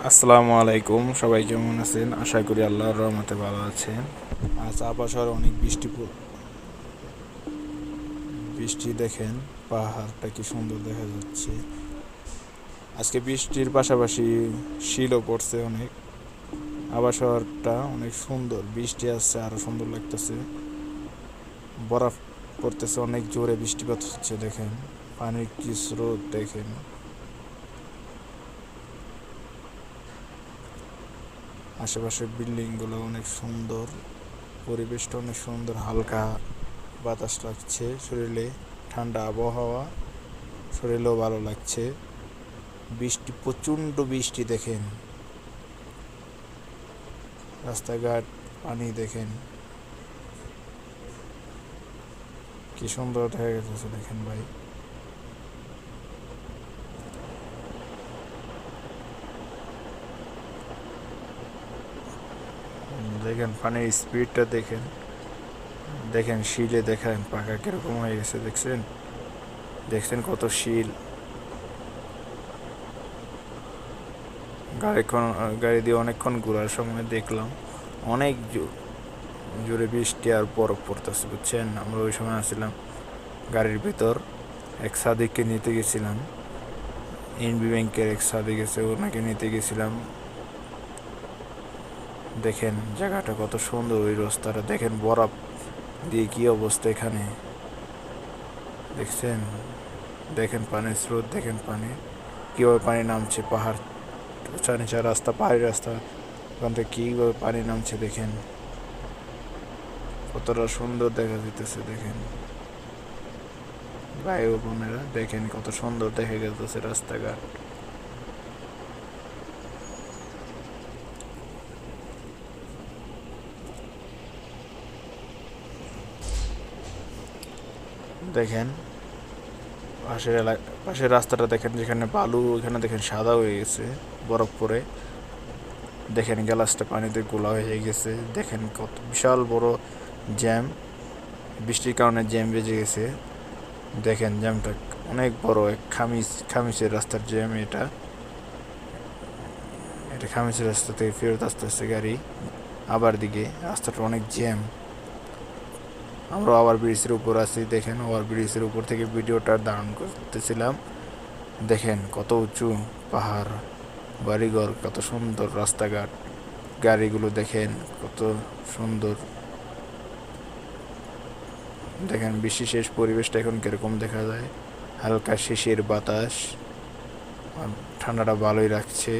আসসালামু আলাইকুম, সবাই কেমন আছেন? আশা করি আল্লাহর রহমতে ভালো আছেন। আজ আবহাওয়ার অনেক বৃষ্টি দেখেন, পাহাড়টা কি সুন্দর দেখা যাচ্ছে। আজকে বৃষ্টির পাশাপাশি শিলও পড়ছে অনেক। আবহাওয়াটা অনেক সুন্দর, বৃষ্টি আসছে আরো সুন্দর লাগতেছে। বরফ পড়তেছে, অনেক জোরে বৃষ্টিপাত হচ্ছে দেখেন। পানির কি স্রোত দেখেন। আশেপাশের বিল্ডিংগুলো অনেক সুন্দর, পরিবেশটা অনেক সুন্দর, হালকা বাতাস লাগছে শরীরে, ঠান্ডা আবহাওয়া, শরীরেও ভালো লাগছে। বৃষ্টি, প্রচণ্ড বৃষ্টি দেখেন, রাস্তাঘাট পানি দেখেন, কি সুন্দর দেখা গেছে দেখেন ভাই। দেখেন পানির স্পিডটা দেখেন, দেখেন শিলে দেখেন পাকা কিরকম হয়ে গেছে, দেখছেন দেখছেন কত শিল। গাড়ি দিয়ে অনেকক্ষণ ঘোরার সময় দেখলাম অনেক জোরে বৃষ্টি আর বরফ পড়তেছে, বুঝছেন। আমরা ওই সময় আসছিলাম গাড়ির ভিতর, এক সাদিককে নিতে গেছিলাম, এনবি ব্যাংকের এক সাদিক আছে, ওনাকে নিতে গেছিলাম। দেখেন জায়গাটা কত সুন্দর, ওই রাস্তাটা দেখেন, বরফ দিয়ে কি অবস্থা এখানে, দেখছেন। দেখেন পানির স্রোত, দেখেন পানি কীভাবে পানি নামছে, পাহাড় উঁচা নিচা রাস্তা, পাহাড়ি রাস্তা, ওখান থেকে কীভাবে পানি নামছে দেখেন, কতটা সুন্দর দেখা যেতেছে। দেখেন ভাই ও বোনেরা, দেখেন কত সুন্দর দেখা যেতেছে রাস্তাঘাট। দেখেন পাশের রাস্তাটা দেখেন, যেখানে বালু ওইখানে দেখেন সাদা হয়ে গেছে বরফ পরে। দেখেন গ্লাসটা পানিতে গোলা হয়ে গেছে, দেখেন কত বিশাল বড় জ্যাম, বৃষ্টির কারণে জ্যাম বেজে গেছে। দেখেন জ্যামটা অনেক বড়, এক খামিসের রাস্তার জ্যাম এটা। এটা খামিসের রাস্তা থেকে ফেরত আসতেছে গাড়ি আবার দিকে, রাস্তাটা অনেক জ্যাম। আমরা ওভার ব্রিজের উপর আছি, দেখেন ওভার ব্রিজের উপর থেকে ভিডিওটা ধারণ করতেছিলাম। দেখেন কত উঁচু পাহাড়, বাড়িঘর, কত সুন্দর রাস্তাঘাট, গাড়িগুলো দেখেন কত সুন্দর। দেখেন বৃষ্টি শেষ, পরিবেশটা এখন কিরকম দেখা যায়, হালকা শিশির বাতাস, ঠান্ডাটা ভালোই রাখছে।